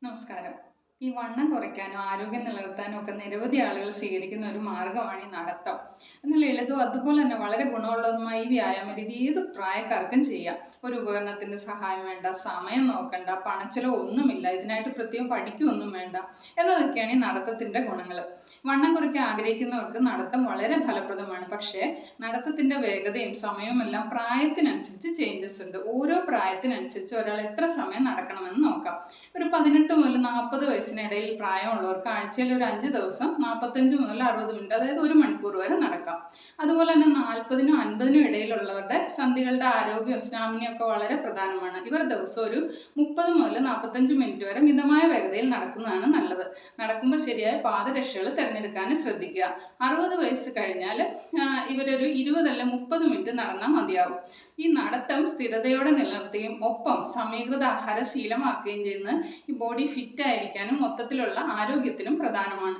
നമസ്കാരം. ഈ വണ്ണം കുറയ്ക്കാനോ ആരോഗ്യം നിലനിർത്താനോ ഒക്കെ നിരവധി ആളുകൾ സ്വീകരിക്കുന്ന ഒരു മാർഗ്ഗമാണ് ഈ നടത്തം. എന്നാൽ ലളിതവും അതുപോലെ തന്നെ വളരെ ഗുണമുള്ളതുമായ ഈ വ്യായാമ രീതി ഏത് പ്രായക്കാർക്കും ചെയ്യാം. ഒരു ഉപകരണത്തിൻ്റെ സഹായം വേണ്ട, സമയം നോക്കണ്ട, പണച്ചിലവ് ഒന്നുമില്ല, ഇതിനായിട്ട് പ്രത്യേകം പഠിക്കുകയൊന്നും വേണ്ട എന്നതൊക്കെയാണ് ഈ നടത്തത്തിൻ്റെ ഗുണങ്ങൾ. വണ്ണം കുറയ്ക്കാൻ ആഗ്രഹിക്കുന്നവർക്ക് നടത്തം വളരെ ഫലപ്രദമാണ്. പക്ഷേ നടത്തത്തിൻ്റെ വേഗതയും സമയവും എല്ലാം പ്രായത്തിനനുസരിച്ച് ചേഞ്ചസ് ഉണ്ട്. ഓരോ പ്രായത്തിനനുസരിച്ച് ഒരാൾ എത്ര സമയം നടക്കണമെന്ന് നോക്കാം. ഒരു 18 മുതൽ 40 വയസ്സിനിടയിൽ പ്രായമുള്ളവർക്ക് ആഴ്ചയിൽ ഒരു 5 ദിവസം 45 മുതൽ 60 മിനിറ്റ്, അതായത് 1 മണിക്കൂർ വരെ നടക്കാം. അതുപോലെ തന്നെ 40നും 50നും ഇടയിലുള്ളവരുടെ സന്ധികളുടെ ആരോഗ്യവും സ്റ്റാമിനയും ഒക്കെ വളരെ പ്രധാനമാണ്. ഇവർ ദിവസം ഒരു 30 മുതൽ 45 മിനിറ്റ് വരെ മിതമായ വേഗതയിൽ നടക്കുന്നതാണ് നല്ലത്. നടക്കുമ്പോൾ ശരിയായ പാദരക്ഷകൾ തിരഞ്ഞെടുക്കാനും ശ്രദ്ധിക്കുക. 60 വയസ്സ് കഴിഞ്ഞാൽ ഇവരൊരു 20 അല്ല 30 മിനിറ്റ് നടന്നാൽ മതിയാവും. ഈ നടത്തം സ്ഥിരതയോടെ നിലനിർത്തുകയും ഒപ്പം സമീകൃത ആഹാര ശീലമാക്കുകയും ചെയ്യുന്ന ഈ ബോഡി ഫിറ്റ് ആയിരിക്കാനും മൊത്തത്തിലുള്ള ആരോഗ്യത്തിനും പ്രധാനമാണ്.